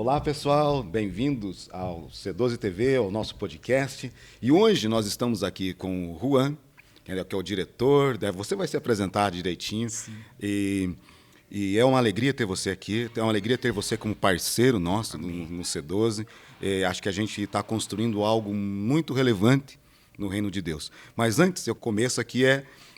Olá, pessoal, bem-vindos ao C12 TV, ao nosso podcast. E hoje nós estamos aqui com o Juan, que é o diretor. Você vai se apresentar direitinho. E é uma alegria ter você aqui, é uma alegria ter você como parceiro nosso no C12. Acho que a gente está construindo algo muito relevante no Reino de Deus. Mas antes, eu começo aqui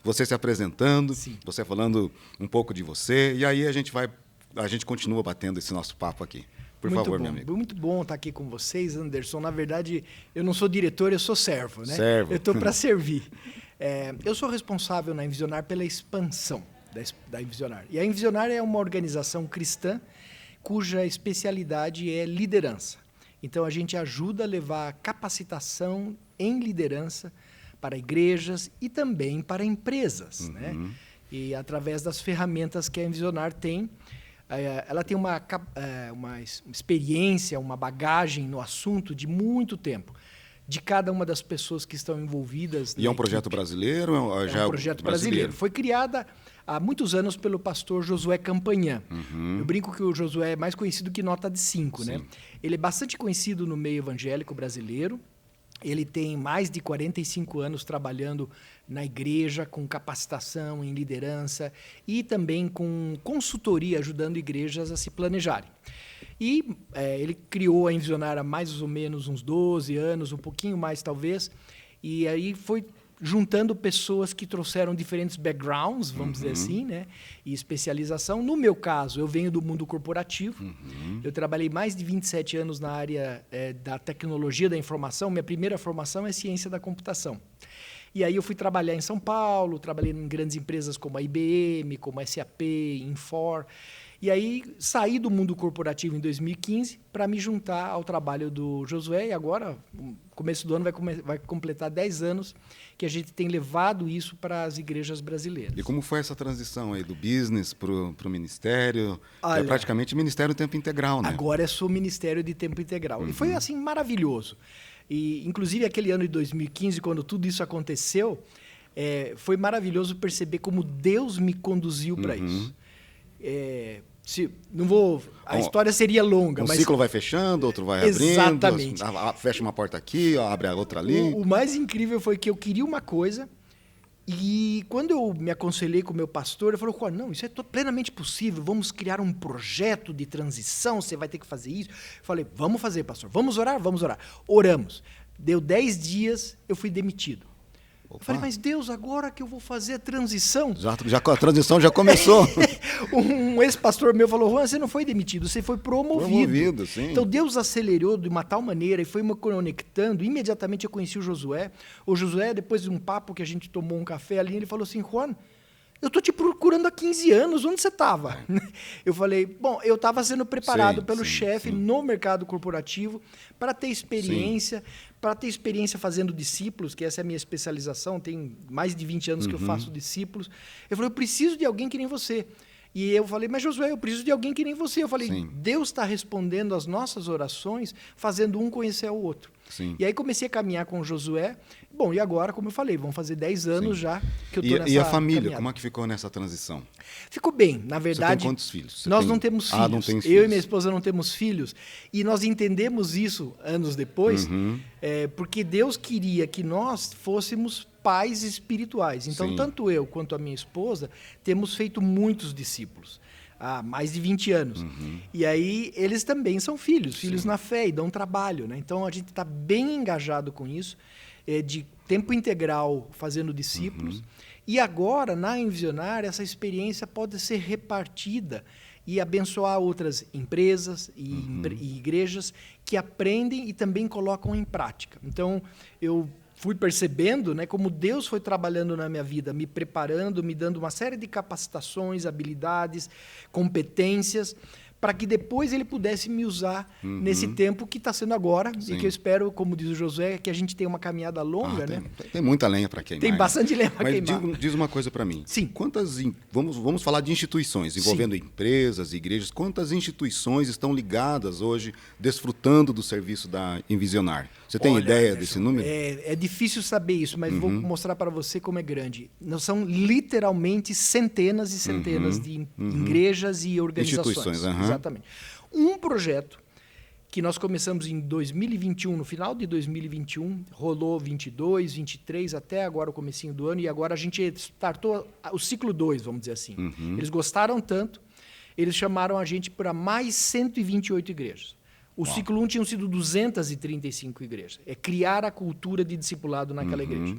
você se apresentando, você falando um pouco de você, e aí a gente continua batendo esse nosso papo aqui. Por favor, meu amigo. Muito bom estar aqui com vocês, Anderson. Na verdade, eu não sou diretor, eu sou servo, né? Servo. Eu estou para servir. Eu sou responsável na Envisionar pela expansão da Envisionar. E a Envisionar é uma organização cristã cuja especialidade é liderança. Então, a gente ajuda a levar capacitação em liderança para igrejas e também para empresas, né? E através das ferramentas que a Envisionar tem, ela tem uma experiência, uma bagagem no assunto de muito tempo, de cada uma das pessoas que estão envolvidas. E é um projeto brasileiro? É um projeto brasileiro. Foi criada há muitos anos pelo pastor Josué Campanhã. Eu brinco que o Josué é mais conhecido que nota de 5, né? Ele é bastante conhecido no meio evangélico brasileiro. Ele tem mais de 45 anos trabalhando na igreja, com capacitação em liderança e também com consultoria, ajudando igrejas a se planejarem. E ele criou a Envisionar há mais ou menos uns 12 anos, um pouquinho mais talvez, e aí foi juntando pessoas que trouxeram diferentes backgrounds, vamos dizer assim, né? E especialização. No meu caso, eu venho do mundo corporativo. Eu trabalhei mais de 27 anos na área da tecnologia da informação. Minha primeira formação é ciência da computação. E aí eu fui trabalhar em São Paulo, trabalhei em grandes empresas como a IBM, como a SAP, Infor. E aí saí do mundo corporativo em 2015 para me juntar ao trabalho do Josué. E agora, no começo do ano, vai completar 10 anos que a gente tem levado isso para as igrejas brasileiras. E como foi essa transição aí do business para o ministério? Olha, é praticamente ministério tempo integral, né? Agora é só ministério de tempo integral. E foi assim maravilhoso. E, inclusive, aquele ano de 2015, quando tudo isso aconteceu, foi maravilhoso perceber como Deus me conduziu para isso. A história seria longa. Um mas ciclo vai fechando, outro vai abrindo. Exatamente. Fecha uma porta aqui, abre a outra ali. O mais incrível foi que eu queria uma coisa e quando eu me aconselhei com o meu pastor, ele falou, não, isso é plenamente possível, vamos criar um projeto de transição, você vai ter que fazer isso. Eu falei, vamos fazer, pastor, vamos orar? Vamos orar. Oramos. Deu 10 dias, eu fui demitido. Eu falei, mas Deus, agora que eu vou fazer a transição... Já a transição já começou. Um ex-pastor meu falou, Juan, você não foi demitido, você foi promovido. Sim. Então Deus acelerou de uma tal maneira e foi me conectando. Imediatamente eu conheci o Josué. O Josué, depois de um papo que a gente tomou um café ali, ele falou assim, Juan, eu estou te procurando há 15 anos, onde você estava? Eu falei, bom, eu estava sendo preparado pelo chefe no mercado corporativo para ter experiência, fazendo discípulos, que essa é a minha especialização, tem mais de 20 anos que eu faço discípulos. Eu falei, eu preciso de alguém que nem você. E eu falei, mas Josué, eu preciso de alguém que nem você. Eu falei, Deus está respondendo às nossas orações, fazendo um conhecer o outro. E aí comecei a caminhar com o Josué. Bom, e agora, como eu falei, vão fazer 10 anos já que eu estou nessa E a família, caminhada. como é que ficou nessa transição? Ficou bem, na verdade. Você tem quantos filhos? Nós não temos filhos. Não tem eu filhos. e minha esposa não temos filhos. E nós entendemos isso anos depois, porque Deus queria que nós fôssemos pais espirituais. Então, tanto eu quanto a minha esposa temos feito muitos discípulos. Há mais de 20 anos. E aí, eles também são filhos na fé e dão trabalho, né? Então, a gente está bem engajado com isso, de tempo integral fazendo discípulos. E agora, na Envisionar, essa experiência pode ser repartida e abençoar outras empresas e igrejas que aprendem e também colocam em prática. Então, eu fui percebendo, né, como Deus foi trabalhando na minha vida, me preparando, me dando uma série de capacitações, habilidades, competências, para que depois ele pudesse me usar nesse tempo que está sendo agora, e que eu espero, como diz o Josué, que a gente tenha uma caminhada longa. Tem muita lenha para queimar. Tem bastante lenha para queimar. Mas diz uma coisa para mim. Sim. Vamos falar de instituições, envolvendo empresas, igrejas. Quantas instituições estão ligadas hoje, desfrutando do serviço da Envisionar? Você tem ideia desse número? É difícil saber isso, mas vou mostrar para você como é grande. Não são literalmente centenas e centenas de igrejas e organizações. Instituições. Exatamente. Um projeto que nós começamos em 2021, no final de 2021, rolou 22, 23, até agora o comecinho do ano, e agora a gente startou o ciclo 2, vamos dizer assim. Eles gostaram tanto, eles chamaram a gente para mais 128 igrejas. O ciclo 1 tinham sido 235 igrejas. É criar a cultura de discipulado naquela igreja.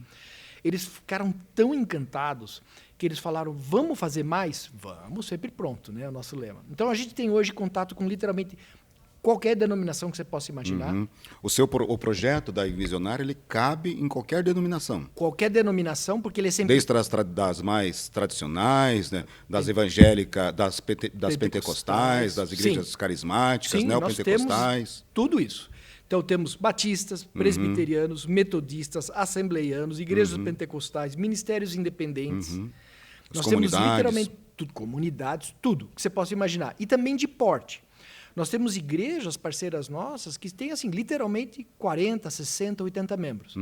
Eles ficaram tão encantados que eles falaram, vamos fazer mais? Vamos, sempre pronto, né? É o nosso lema. Então, a gente tem hoje contato com literalmente qualquer denominação que você possa imaginar. O projeto da Visionária, ele cabe em qualquer denominação. Qualquer denominação, porque ele é sempre... Desde das mais tradicionais, né? Das evangélicas, das pentecostais, das igrejas carismáticas, neopentecostais. Temos tudo isso. Então, temos batistas, presbiterianos, metodistas, assembleianos, igrejas pentecostais, ministérios independentes. Nós temos literalmente tudo, comunidades, tudo que você possa imaginar. E também de porte. Nós temos igrejas parceiras nossas que têm, assim, literalmente 40, 60, 80 membros.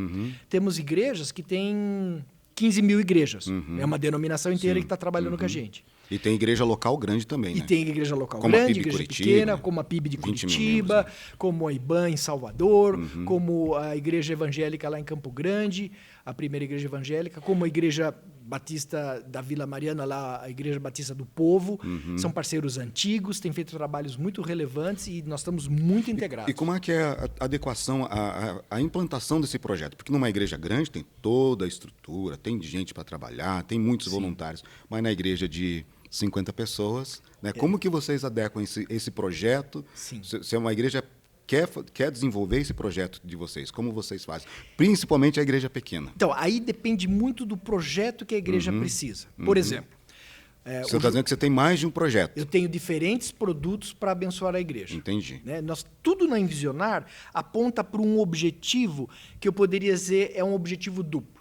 Temos igrejas que têm 15 mil igrejas. É uma denominação inteira que está trabalhando com a gente. E tem igreja local grande também, né? E tem igreja local grande, igreja pequena, como a PIB de Curitiba, como a IBAN em Salvador, como a igreja evangélica lá em Campo Grande, a primeira igreja evangélica, como a igreja batista da Vila Mariana, lá a igreja batista do Povo. São parceiros antigos, têm feito trabalhos muito relevantes e nós estamos muito integrados. E como é que é a adequação, a implantação desse projeto? Porque numa igreja grande tem toda a estrutura, tem gente para trabalhar, tem muitos voluntários, mas na igreja de 50 pessoas, né? Como que vocês adequam esse projeto? Se uma igreja quer desenvolver esse projeto de vocês, como vocês fazem? Principalmente a igreja pequena. Então, aí depende muito do projeto que a igreja precisa. Por exemplo... Você está dizendo que você tem mais de um projeto. Eu tenho diferentes produtos para abençoar a igreja. Entendi. Né? Tudo na Envisionar aponta para um objetivo que eu poderia dizer é um objetivo duplo.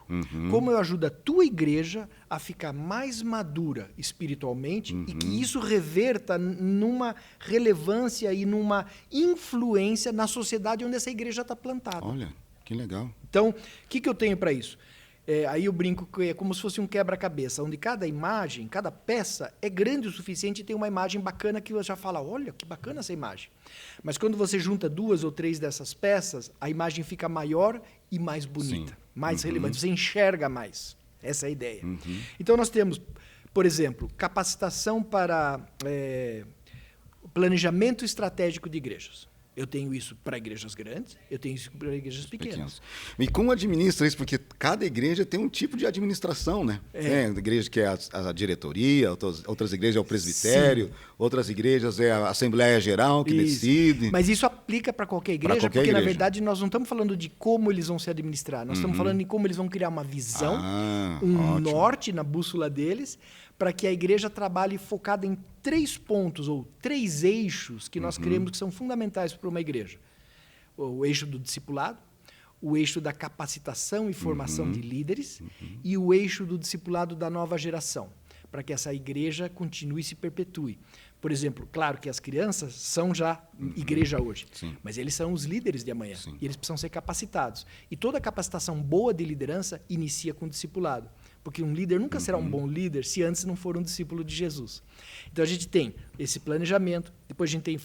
Como eu ajudo a tua igreja a ficar mais madura espiritualmente e que isso reverta numa relevância e numa influência na sociedade onde essa igreja está plantada. Olha, que legal. Então, o que eu tenho para isso? Aí eu brinco que é como se fosse um quebra-cabeça, onde cada imagem, cada peça é grande o suficiente e tem uma imagem bacana que você já fala, olha, que bacana essa imagem. Mas quando você junta 2 ou 3 dessas peças, a imagem fica maior e mais bonita, mais relevante, você enxerga mais. Essa é a ideia. Então, nós temos, por exemplo, capacitação para planejamento estratégico de igrejas. Eu tenho isso para igrejas grandes, eu tenho isso para igrejas pequenas. E como administra isso? Porque cada igreja tem um tipo de administração, né? Tem igreja que é a diretoria, outras igrejas é o presbitério, outras igrejas é a Assembleia Geral que decide. Mas isso aplica para qualquer igreja, porque, na verdade, nós não estamos falando de como eles vão se administrar, nós estamos falando de como eles vão criar uma visão, norte na bússola deles, para que a igreja trabalhe focada em 3 pontos ou 3 eixos que nós cremos que são fundamentais para uma igreja. O eixo do discipulado, o eixo da capacitação e formação de líderes e o eixo do discipulado da nova geração, para que essa igreja continue e se perpetue. Por exemplo, claro que as crianças são já igreja hoje, mas eles são os líderes de amanhã e eles precisam ser capacitados. E toda capacitação boa de liderança inicia com o discipulado. Porque um líder nunca será um bom líder se antes não for um discípulo de Jesus. Então, a gente tem esse planejamento, depois a gente tem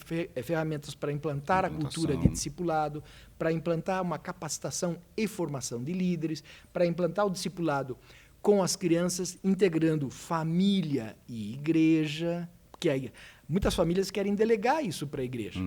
ferramentas para implantar a cultura de discipulado, para implantar uma capacitação e formação de líderes, para implantar o discipulado com as crianças, integrando família e igreja, porque aí muitas famílias querem delegar isso para a igreja.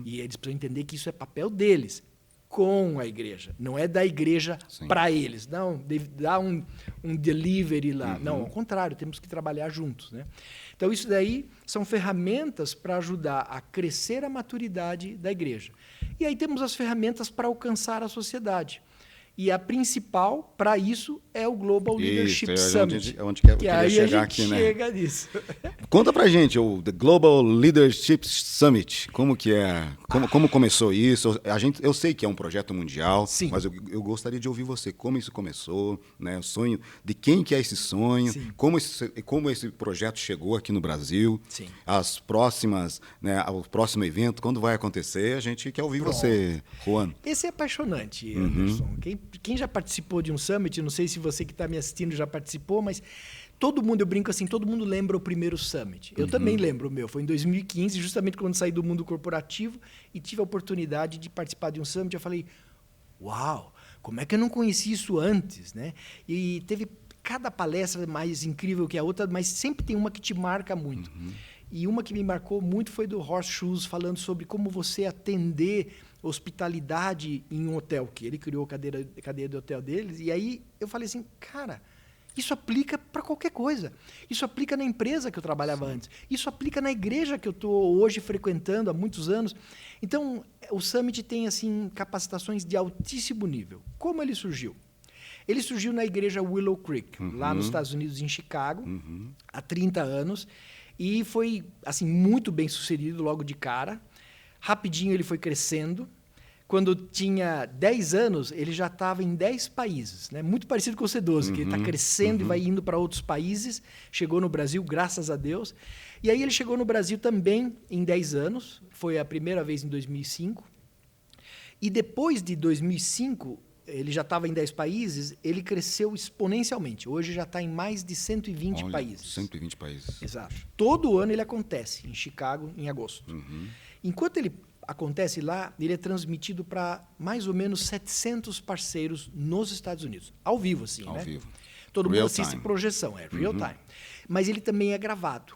E eles precisam entender que isso é papel deles. Com a igreja, não é da igreja para eles, não, dá um delivery lá, não, ao contrário, temos que trabalhar juntos, né? Então, isso daí são ferramentas para ajudar a crescer a maturidade da igreja. E aí temos as ferramentas para alcançar a sociedade. E a principal, para isso, é o Global Leadership Summit. Onde eu que queria aí chegar a gente aqui, chega nisso. Conta pra gente, o The Global Leadership Summit, como que é, como começou isso? Eu sei que é um projeto mundial, mas eu gostaria de ouvir você, como isso começou, né? O sonho, de quem que é esse sonho, como esse projeto chegou aqui no Brasil, as próximas, né, o próximo evento, quando vai acontecer, a gente quer ouvir você, Juan. Esse é apaixonante, Anderson. Quem já participou de um summit, não sei se você que está me assistindo já participou, mas todo mundo, eu brinco assim, todo mundo lembra o primeiro Summit. Eu também lembro o meu. Foi em 2015, justamente quando saí do mundo corporativo e tive a oportunidade de participar de um Summit. Eu falei, uau, como é que eu não conheci isso antes, né? E teve cada palestra mais incrível que a outra, mas sempre tem uma que te marca muito. E uma que me marcou muito foi do Horst Schulze, falando sobre como você atender hospitalidade em um hotel, que ele criou a cadeia de hotel deles. E aí eu falei assim, cara, isso aplica para qualquer coisa. Isso aplica na empresa que eu trabalhava antes. Isso aplica na igreja que eu estou hoje frequentando há muitos anos. Então, o Summit tem assim capacitações de altíssimo nível. Como ele surgiu? Ele surgiu na igreja Willow Creek, lá nos Estados Unidos, em Chicago, há 30 anos. E foi assim muito bem sucedido logo de cara. Rapidinho ele foi crescendo. Quando tinha 10 anos, ele já estava em 10 países, né? Muito parecido com o C12, que ele está crescendo e vai indo para outros países. Chegou no Brasil, graças a Deus. E aí ele chegou no Brasil também em 10 anos. Foi a primeira vez em 2005. E depois de 2005, ele já estava em 10 países, ele cresceu exponencialmente. Hoje já está em mais de 120 países. 120 países. Exato. Todo ano ele acontece em Chicago, em agosto. Enquanto ele acontece lá, ele é transmitido para mais ou menos 700 parceiros nos Estados Unidos. Ao vivo, assim, né? Ao vivo. Todo mundo assiste projeção, é real time. Mas ele também é gravado.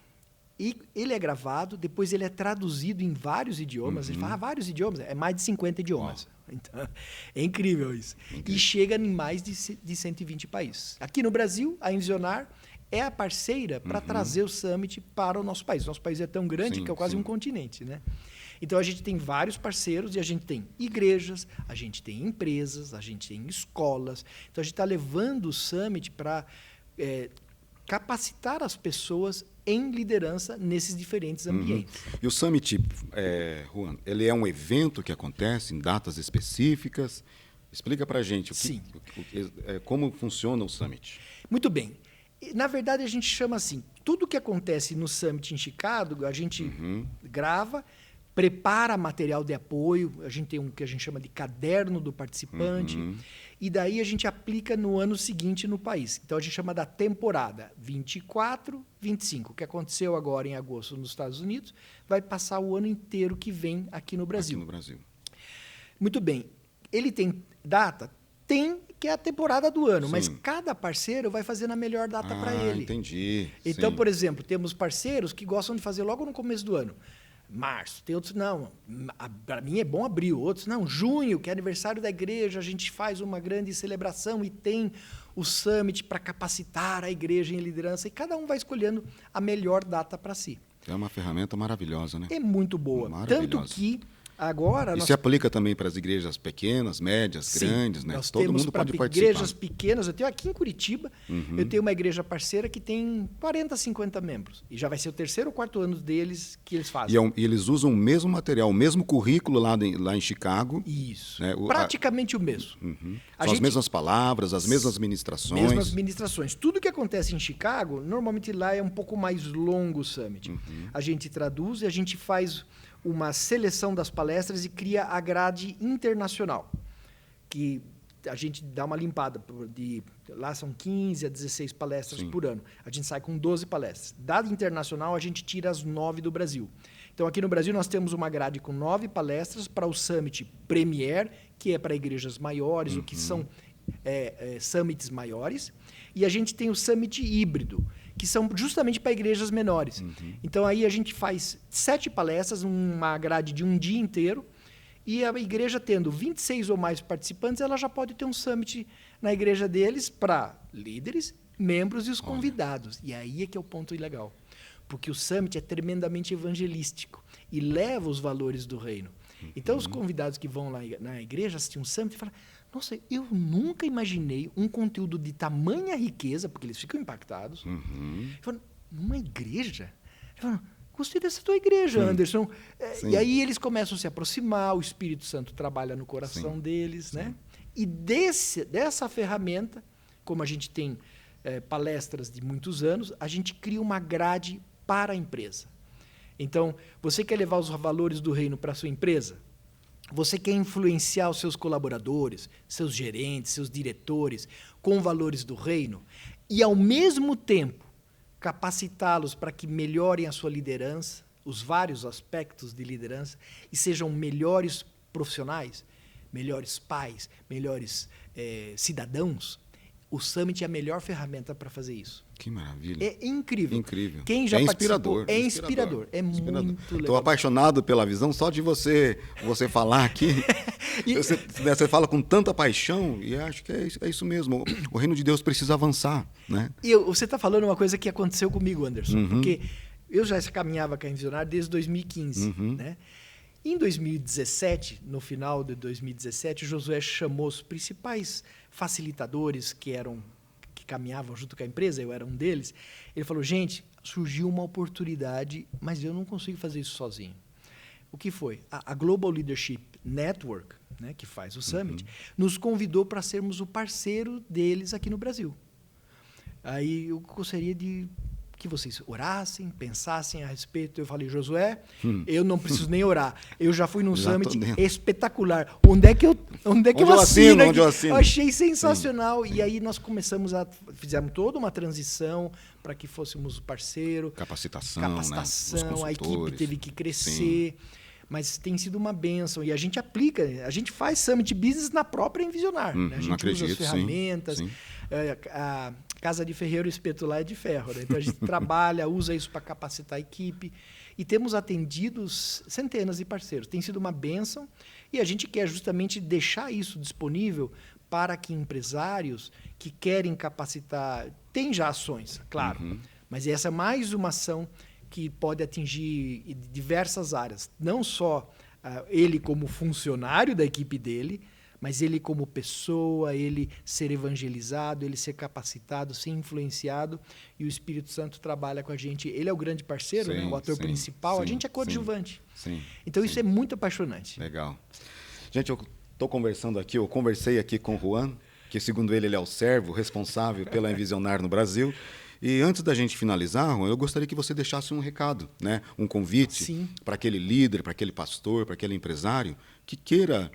E ele é gravado, depois ele é traduzido em vários idiomas. Ele fala, vários idiomas? É mais de 50 idiomas. Então, é incrível isso. E chega em mais de 120 países. Aqui no Brasil, a Envisionar é a parceira para trazer o Summit para o nosso país. Nosso país é tão grande que é quase um continente, né? Então, a gente tem vários parceiros e a gente tem igrejas, a gente tem empresas, a gente tem escolas. Então, a gente está levando o Summit para capacitar as pessoas em liderança nesses diferentes ambientes. E o Summit, Juan, ele é um evento que acontece em datas específicas? Explica para a gente como funciona o Summit. Muito bem. Na verdade, a gente chama assim, tudo que acontece no Summit em Chicago, a gente grava, prepara material de apoio, a gente tem um que a gente chama de caderno do participante, e daí a gente aplica no ano seguinte no país. Então, a gente chama da temporada 24, 25, que aconteceu agora em agosto nos Estados Unidos, vai passar o ano inteiro que vem aqui no Brasil. Aqui no Brasil. Muito bem. Ele tem data? Tem, que é a temporada do ano, mas cada parceiro vai fazer na melhor data para ele. Entendi. Então, por exemplo, temos parceiros que gostam de fazer logo no começo do ano. Março, tem outros, não, para mim é bom abril, outros, não, junho, que é aniversário da igreja, a gente faz uma grande celebração e tem o Summit para capacitar a igreja em liderança, e cada um vai escolhendo a melhor data para si. É uma ferramenta maravilhosa, né? É muito boa, tanto que agora... E se aplica também para as igrejas pequenas, médias, grandes, né? Todo mundo pode participar. Igrejas pequenas, eu tenho aqui em Curitiba, eu tenho uma igreja parceira que tem 40, 50 membros. E já vai ser o 3º ou 4º ano deles que eles fazem. E eles usam o mesmo material, o mesmo currículo lá em Chicago. Isso. Né? Praticamente o mesmo. São as mesmas palavras, as mesmas ministrações. Mesmas ministrações. Tudo que acontece em Chicago, normalmente lá é um pouco mais longo o Summit. A gente traduz e a gente faz uma seleção das palestras e cria a grade internacional, que a gente dá uma limpada. Lá são 15 a 16 palestras por ano. A gente sai com 12 palestras. Da internacional, a gente tira as 9 do Brasil. Então, aqui no Brasil, nós temos uma grade com 9 palestras para o Summit Premier, que é para igrejas maiores, o que são summits maiores. E a gente tem o Summit Híbrido, que são justamente para igrejas menores. Então, aí a gente faz 7 palestras, uma grade de um dia inteiro, e a igreja tendo 26 ou mais participantes, ela já pode ter um summit na igreja deles para líderes, membros e os convidados. E aí é que é o ponto legal, porque o summit é tremendamente evangelístico e leva os valores do reino. Então, os convidados que vão lá na igreja assistir um summit falam, nossa, eu nunca imaginei um conteúdo de tamanha riqueza, porque eles ficam impactados. Falam, numa igreja? Falam, gostei dessa tua igreja, Anderson. E aí eles começam a se aproximar, o Espírito Santo trabalha no coração deles. Né? E dessa ferramenta, como a gente tem palestras de muitos anos, a gente cria uma grade para a empresa. Então, você quer levar os valores do reino para a sua empresa? Você quer influenciar os seus colaboradores, seus gerentes, seus diretores com valores do reino e, ao mesmo tempo, capacitá-los para que melhorem a sua liderança, os vários aspectos de liderança, e sejam melhores profissionais, melhores pais, melhores cidadãos, o Summit é a melhor ferramenta para fazer isso. Que maravilha. É incrível. Incrível. Quem já inspirador. É inspirador. É muito legal. Estou apaixonado pela visão só de você falar aqui. Você fala com tanta paixão e acho que é isso mesmo. O reino de Deus precisa avançar, né? E você está falando uma coisa que aconteceu comigo, Anderson, porque eu já caminhava com a Envisionar desde 2015, né? Em 2017, no final de 2017, o Josué chamou os principais facilitadores que caminhavam junto com a empresa, eu era um deles. Ele falou, gente, surgiu uma oportunidade, mas eu não consigo fazer isso sozinho. O que foi? A Global Leadership Network, né, que faz o Summit, nos convidou para sermos o parceiro deles aqui no Brasil. Aí eu gostaria de que vocês orassem, pensassem a respeito. Eu falei, Josué, eu não preciso nem orar. Eu já fui num Summit espetacular. Onde é que eu assino? Onde eu assino? Eu achei sensacional. Sim. E aí nós fizemos toda uma transição para que fôssemos parceiro. Capacitação, né? A equipe teve que crescer. Sim. Mas tem sido uma bênção. E a gente aplica, a gente faz Summit Business na própria Envisionar. Né? A gente usa as ferramentas. Sim. A casa de ferreiro espeto lá é de ferro. Né? Então, a gente trabalha, usa isso para capacitar a equipe. E temos atendido centenas de parceiros. Tem sido uma bênção. E a gente quer justamente deixar isso disponível para que empresários que querem capacitar... Tem já ações, claro. Mas essa é mais uma ação que pode atingir diversas áreas. Não só ele como funcionário da equipe dele, mas ele como pessoa, ele ser evangelizado, ele ser capacitado, ser influenciado, e o Espírito Santo trabalha com a gente. Ele é o grande parceiro, né? O ator principal, a gente é coadjuvante. Então isso é muito apaixonante. Legal. Gente, eu conversei aqui com o Juan, que segundo ele é o servo responsável pela Envisionar no Brasil. E antes da gente finalizar, eu gostaria que você deixasse um recado, né? Um convite para aquele líder, para aquele pastor, para aquele empresário que queira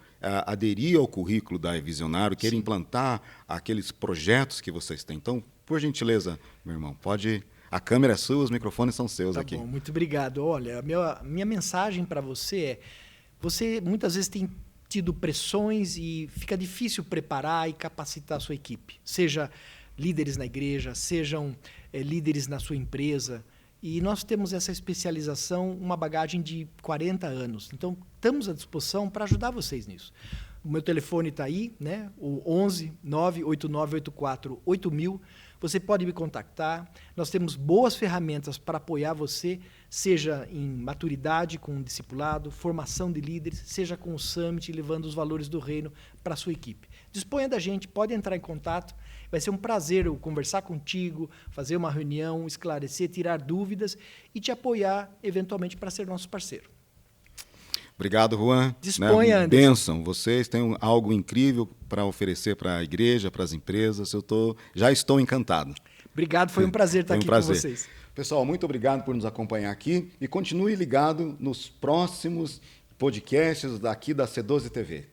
aderir ao currículo da Envisionário, queira implantar aqueles projetos que vocês têm. Então, por gentileza, meu irmão, pode... A câmera é sua, os microfones são seus aqui. Tá bom, muito obrigado. Olha, a minha mensagem para você é... Você muitas vezes tem tido pressões e fica difícil preparar e capacitar a sua equipe. Seja líderes na igreja, sejam líderes na sua empresa. E nós temos essa especialização, uma bagagem de 40 anos. Então, estamos à disposição para ajudar vocês nisso. O meu telefone está aí, né? O 11 98984 8000. Você pode me contactar. Nós temos boas ferramentas para apoiar você, seja em maturidade com o discipulado, formação de líderes, seja com o Summit, levando os valores do reino para a sua equipe. Disponha da gente, pode entrar em contato. Vai ser um prazer eu conversar contigo, fazer uma reunião, esclarecer, tirar dúvidas e te apoiar, eventualmente, para ser nosso parceiro. Obrigado, Juan. Disponha, Anderson. Bênção. Vocês têm algo incrível para oferecer para a igreja, para as empresas. Já estou encantado. Obrigado, foi um prazer estar aqui com vocês. Pessoal, muito obrigado por nos acompanhar aqui e continue ligado nos próximos podcasts daqui da C12 TV.